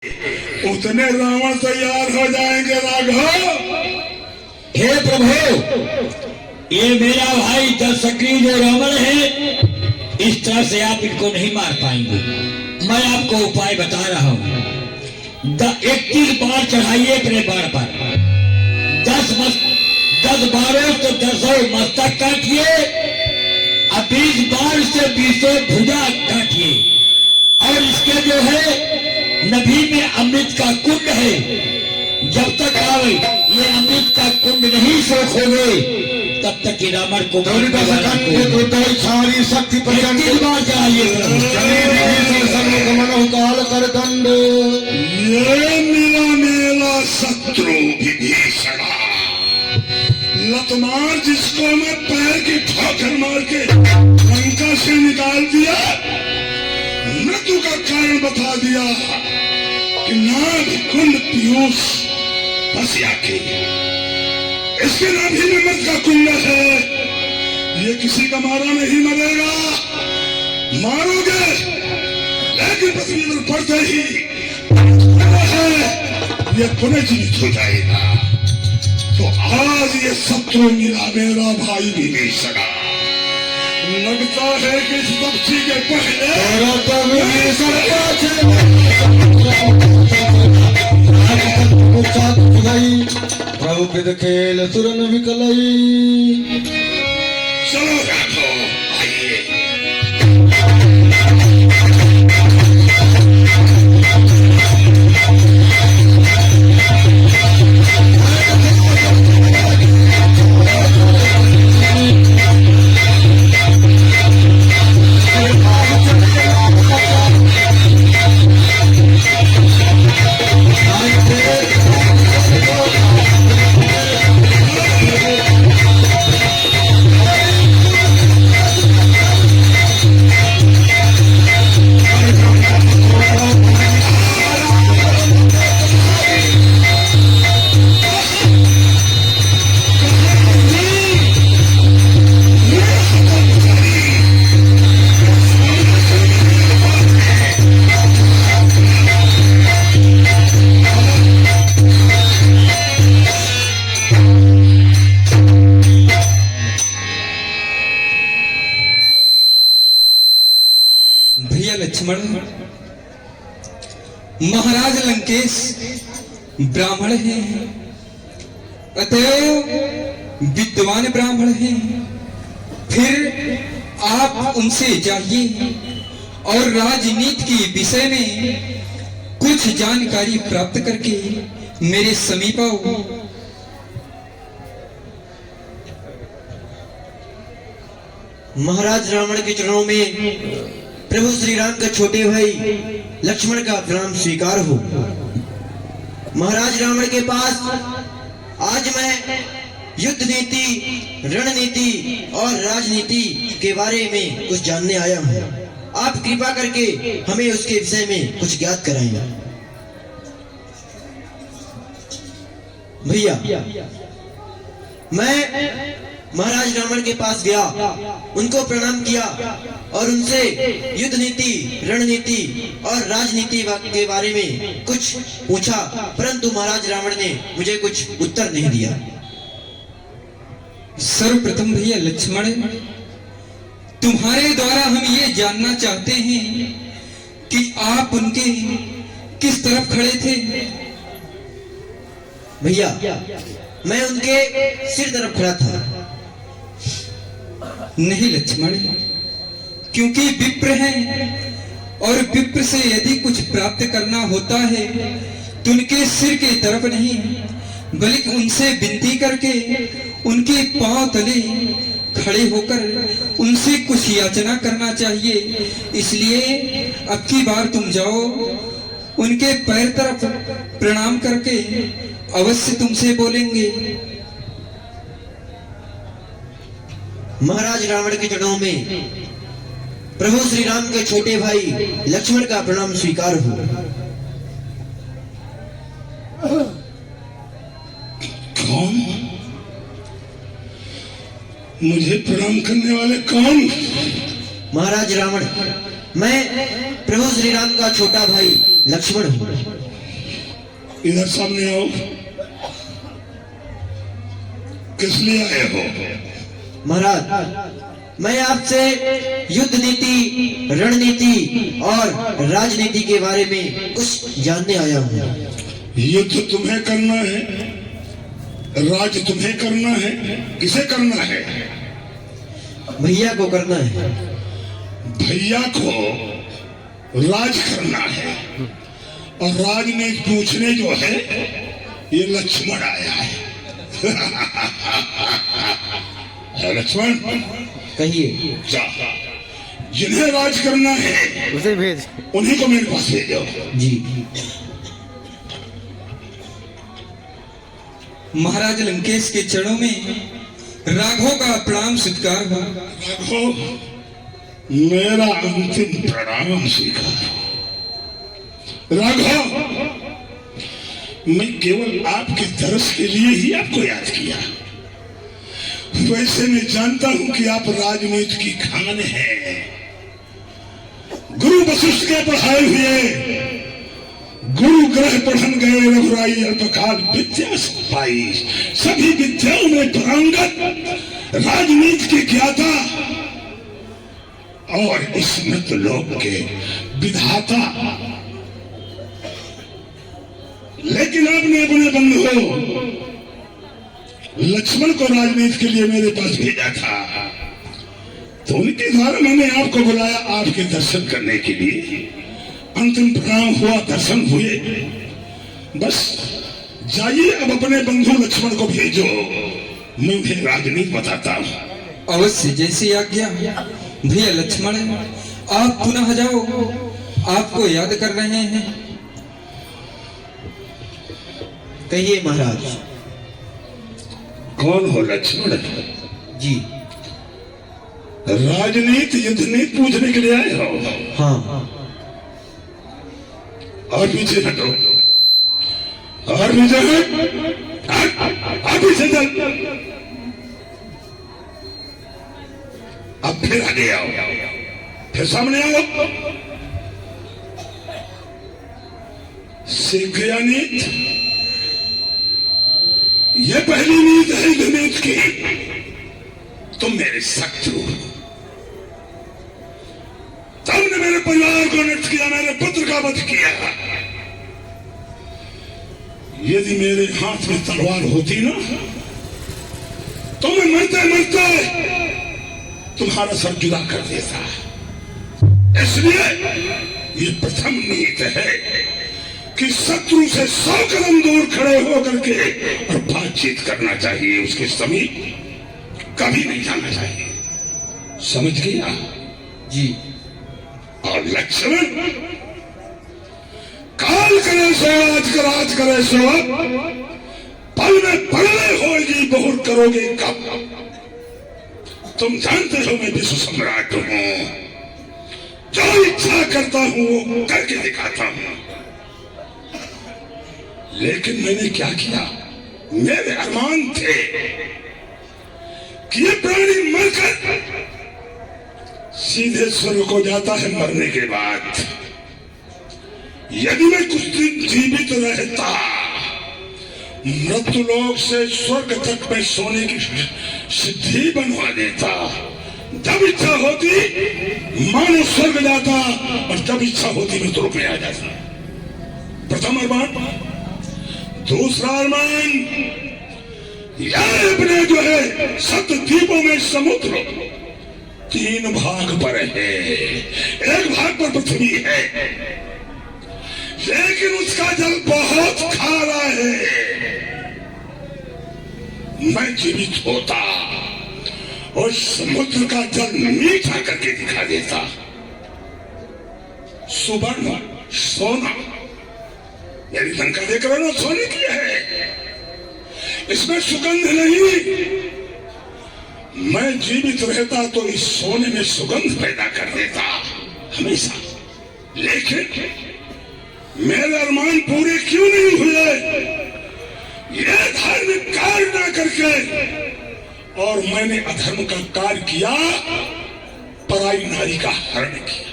उतने रावण तैयार हो जाएंगे राघव। हे प्रभु, ये मेरा भाई दशक्री जो रावण है, इस तरह से आप इनको नहीं मार पाएंगे। मैं आपको उपाय बता रहा हूँ। 31 बार चढ़ाइए अपने बाण पर, 10 बारों तो 10 मस्तक काटिए, अब 20 बार से 20 भुजा काटिए। और इसके जो है नभी में अमृत का कुंड है, जब तक आवे ये अमृत का कुंड नहीं सोख होगे तब तक ये रावण को सारी शक्ति बार चाहिए। काल कर दंड। ये मेरा शत्रु विभीषण, लतमार जिसको मैं पैर की ठोकर मार के लंका से निकाल दिया, मृत्यु का कारण बता दिया कि नाभ कुंड पीयूष बसिया के, इसके नाभि में मृत का कुंड है। ये किसी का मारा नहीं मरेगा, मारोगे लेकिन पृथ्वी पर पड़ते ही ये पुनः जीवित हो जाएगा। तो आज ये शत्रु मेरा भाई विभीषण, लगता है कि इस पक्षी के प्रभु विद खेल तुरन विकलई। चलो राघव आइए। भैया लक्ष्मण, महाराज लंकेश ब्राह्मण हैं, अतएव विद्वान ब्राह्मण हैं। फिर आप उनसे जाइए और राजनीति के विषय में कुछ जानकारी प्राप्त करके मेरे समीप आओ। महाराज रावण के चरणों में प्रभु श्री राम का छोटे भाई लक्ष्मण का प्रणाम स्वीकार हो। महाराज रावण के पास आज मैं युद्ध नीति, रणनीति और राजनीति के बारे में कुछ जानने आया हूँ। आप कृपा करके हमें उसके विषय में कुछ ज्ञात कराएंगे। भैया, मैं महाराज रावण के पास गया, उनको प्रणाम किया और उनसे युद्ध नीति, रणनीति और राजनीति के बारे में कुछ पूछा, परंतु महाराज रावण ने मुझे कुछ उत्तर नहीं दिया। सर्वप्रथम भैया लक्ष्मण, तुम्हारे द्वारा हम ये जानना चाहते हैं कि आप उनके किस तरफ खड़े थे। भैया, मैं उनके सिर तरफ खड़ा था। नहीं लक्ष्मण, क्योंकि विप्र हैं और विप्र से यदि कुछ प्राप्त करना होता है तो उनके सिर के तरफ नहीं, बल्कि उनसे विनती करके उनके पांव तले खड़े होकर उनसे कुछ याचना करना चाहिए। इसलिए अब की बार तुम जाओ, उनके पैर तरफ प्रणाम करके अवश्य तुमसे बोलेंगे। महाराज रावण के चरणों में प्रभु श्री राम के छोटे भाई लक्ष्मण का प्रणाम स्वीकार हो। कौन? मुझे प्रणाम करने वाले कौन? महाराज रावण, मैं प्रभु श्री राम का छोटा भाई लक्ष्मण हूँ। इधर सामने आओ। किस लिए आए हो? महाराज, मैं आपसे युद्ध नीति, रणनीति और राजनीति के बारे में कुछ जानने आया हूँ। युद्ध तुम्हें करना है, राज तुम्हें करना है, किसे करना है? भैया को करना है। भैया को राज करना है। और राज में पूछने जो है ये लक्ष्मण आया है। लक्ष्मण कहिए। जा, जिन्हें राज करना है उसे भेज, उन्हीं को मेरे पास भेजो। जी। महाराज लंकेश के चरणों में राघव का प्रणाम स्वीकार हो। राघव, मेरा अंतिम प्रणाम स्वीकार। राघव, मैं केवल आपके दर्श के लिए ही आपको याद किया। वैसे मैं जानता हूं कि आप राजनीति की खान हैं। गुरु वशिष्ठ के पढ़ाए हुए गुरु ग्रह पढ़न गए रघुराई अल्पकाल विद्या पाई। सभी विद्याओं में पारंगत, राजनीति के ज्ञाता और इस मृत लोक के विधाता। लेकिन आपने अपने बंधु लक्ष्मण को राजनीति के लिए मेरे पास भेजा था, तो उनके द्वारा मैंने आपको बुलाया आपके दर्शन करने के लिए। अंतिम प्रणाम हुआ, दर्शन हुए। बस जाइए, अब अपने बंधु लक्ष्मण को भेजो, मैं उन्हें राजनीति बताता हूँ। अवश्य, जैसी आज्ञा। भैया लक्ष्मण, आप पुनः जाओ, आपको याद कर रहे हैं। कहिए महाराज। कौन हो लक्ष्मण? जी। राजनीति, युद्ध नीति पूछने के लिए आए हो? हाँ। और पीछे हटो, और पीछे हट, और पीछे चल। अब फिर आगे आओ, फिर सामने आओ। सीख गया नीत? ये पहली नीत है युद्ध नीति की। तुम मेरे शत्रु, तुमने मेरे परिवार को नष्ट किया, मेरे पुत्र का वध किया। यदि मेरे हाथ में तलवार होती ना, तो मैं मरते मरते तुम्हारा सर जुदा कर देता। इसलिए ये प्रथम नीति है कि शत्रु से 100 कदम दूर खड़े होकर के और बातचीत करना चाहिए, उसके समीप कभी नहीं जाना चाहिए। समझ गया? जी। और लक्ष्मण, काल करे सो आज कर, आज करे सो पल में पड़े होगी, बहुर करोगे कब? तुम जानते हो मैं विश्व सम्राट हूं, जो इच्छा करता हूं वो करके दिखाता हूं। लेकिन मैंने क्या किया? मेरे अरमान थे कि ये प्राणी मरकर सीधे स्वर्ग को जाता है मरने के बाद। यदि मैं कुछ दिन जीवित रहता, मृत्यु लोक से स्वर्ग तक में सोने की सिद्धि बनवा देता। जब इच्छा होती मानो स्वर्ग जाता, और जब इच्छा होती मैं तुरुप में आ जाता। प्रथम अरमान। दूसरा अरमान, यह अपने जो है सप्त द्वीपों में समुद्र 3 भाग पर है। एक भाग पर पृथ्वी है, लेकिन उसका जल बहुत खारा है। मैं जीवित होता और समुद्र का जल मीठा करके दिखा देता। सुवर्ण, सोना, मेरी लंका देकर ना सोने की है, इसमें सुगंध नहीं। मैं जीवित रहता तो इस सोने में सुगंध पैदा कर देता हमेशा। लेकिन मेरे अरमान पूरे क्यों नहीं हुए? ये धार्मिक कार्य ना करके, और मैंने अधर्म का कार्य किया, पराई नारी का हरण किया।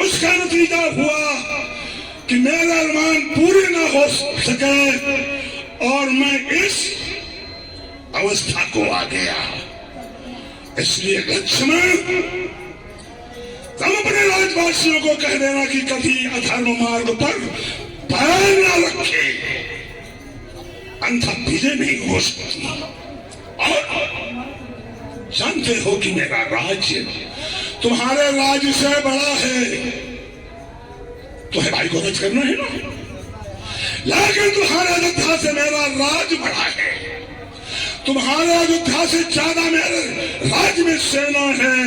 उसका नतीजा हुआ कि मेरा अरमान पूरी ना हो सके और मैं इस अवस्था को आ गया। इसलिए लक्ष्मण, तुम अपने राजवासियों को कह देना कि कभी अधर्म मार्ग पर पैर ना रखे, अन्यथा विजय नहीं हो सकती। और जानते हो कि मेरा राज्य तुम्हारे राज्य से बड़ा है। तुम्हें भाई को रज करना है ना, लेकिन तुम्हारे अयोध्या से मेरा राज बड़ा है। तुम्हारे अयोध्या से ज्यादा मेरे राज्य में सेना है।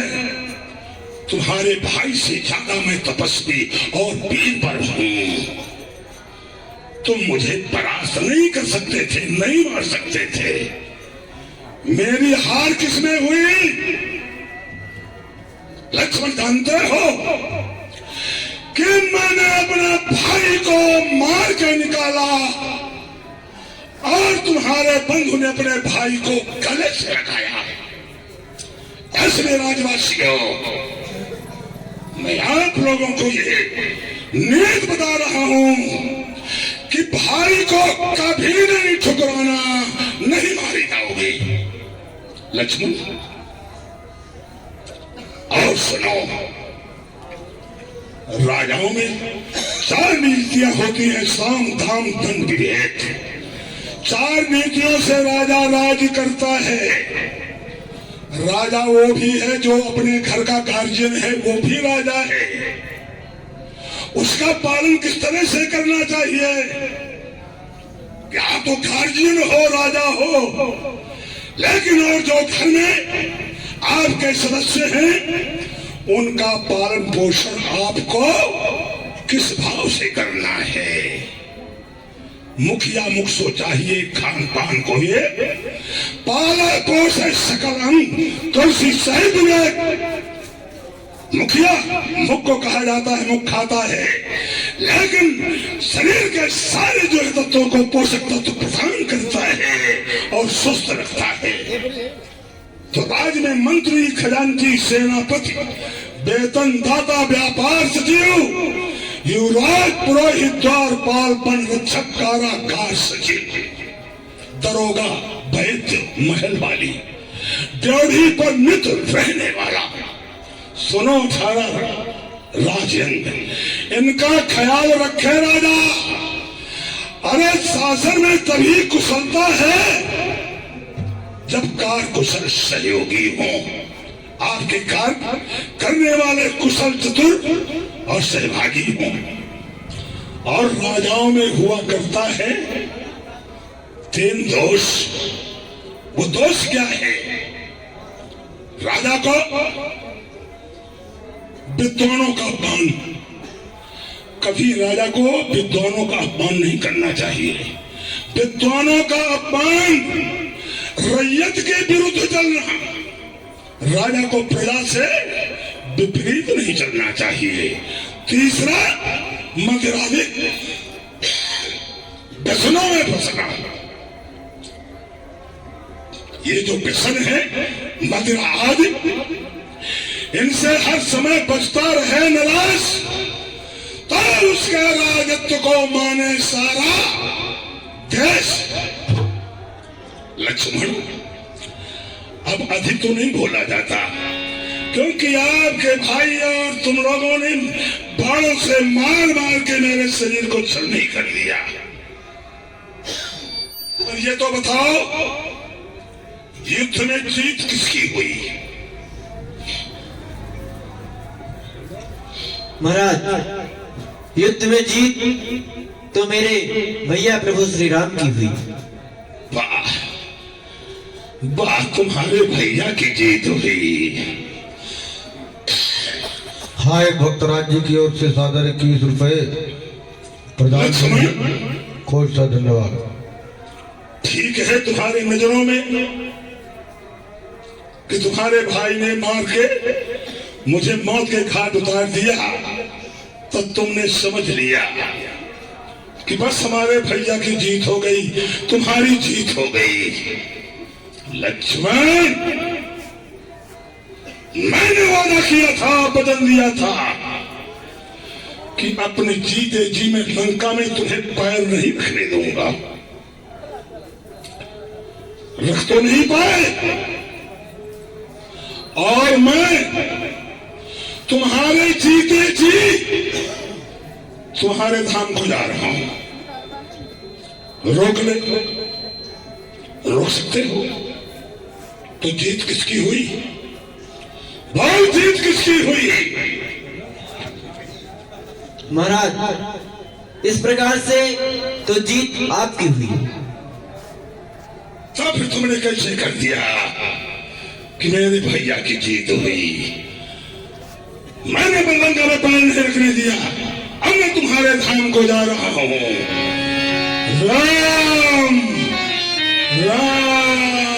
तुम्हारे भाई से ज्यादा मैं तपस्वी और वीरवर हूं। तुम मुझे परास्त नहीं कर सकते थे, नहीं मार सकते थे। मेरी हार किसमें हुई? लक्ष्मण, जानते हो कि मैंने अपने भाई को मार के निकाला और तुम्हारे बंधु ने अपने भाई को गले से लगाया। ऐसे राजवासियों, मैं आप लोगों को ये नीति बता रहा हूं कि भाई को कभी नहीं ठुकराना, नहीं मारी जाओगे। लक्ष्मण, और सुनो, राजाओं में 4 नीतियां होती हैं, साम दाम दंड विवेक। 4 नीतियों से राजा राज करता है। राजा वो भी है जो अपने घर का गार्जियन है, वो भी राजा है। उसका पालन किस तरह से करना चाहिए? क्या तो गार्जियन हो, राजा हो, लेकिन और जो घर में आपके सदस्य हैं उनका पालन पोषण आपको किस भाव से करना है? मुखिया मुख सो चाहिए खान पान को ये पाला पोषे सकल अंग तुलसी सहित विवेक। मुखिया मुख को कहा जाता है, मुख खाता है, लेकिन शरीर के सारे जो तत्वों को पोषक तत्व प्रदान करता है और स्वस्थ रखता है। तो राज्य में मंत्री, खजांची, सेनापति, वेतन दाता, व्यापार सचिव, युवराज, पुरोहित, द्वारपाल, वन रक्षक, कारागार सचिव, दरोगा, वैद्य, महल वाली, ड्योढ़ी पर नित रहने वाला, सुनो 18 राजयंग, इनका ख्याल रखे राजा। अरे शासन में तभी कुशलता है जब कार कुशल सहयोगी हो, आपके कार्य करने वाले कुशल चतुर और सहभागी हो। और राजाओं में हुआ करता है 3 दोष। वो दोष क्या है? राजा को विद्वानों का अपमान, कभी राजा को विद्वानों का अपमान नहीं करना चाहिए। विद्वानों का अपमान, रैयत के विरुद्ध चलना, राजा को प्रजा से विपरीत नहीं चलना चाहिए। तीसरा, मदिराधिक व्यसनों में फंसना। ये जो व्यसन है मदिरा आदि, इनसे हर समय बचता रहे नराश, तो उसके राजत्व को माने सारा देश। लक्ष्मण, अब अधिक तो नहीं बोला जाता, क्योंकि आपके भाई और तुम लोगों ने बाणों से मार मार के मेरे शरीर को छलनी कर दिया। और ये तो बताओ, युद्ध में जीत किसकी हुई? महाराज, युद्ध में जीत तो मेरे भैया प्रभु श्री राम की हुई। वाह वाह, तुम्हारे भैया की जीत हुई। हाय भक्तराज जी की ओर से सादर 21 रुपए प्रदान खोज सा धन्यवाद। ठीक है, तुम्हारी नजरों में कि तुम्हारे भाई ने मार के मुझे मौत के घाट उतार दिया, तो तुमने समझ लिया कि बस हमारे भैया की जीत हो गई, तुम्हारी जीत हो गई। लक्ष्मण, मैंने वादा किया था, बदल दिया था कि अपने जीते जी में लंका में तुम्हें पैर नहीं रखने दूंगा। रख तो नहीं पाए, और मैं तुम्हारे जीते जी तुम्हारे धाम को जा रहा हूं। रोक ले, रोक सकते हो तो जीत किसकी हुई? बोल, जीत किसकी हुई? महाराज, इस प्रकार से तो जीत आपकी हुई। तो फिर तुमने कैसे कर दिया कि मेरे भैया की जीत हुई? मैंने बलवंगा में पैर नहीं रखने दिया, अब मैं तुम्हारे धाम को जा रहा हूं। राम राम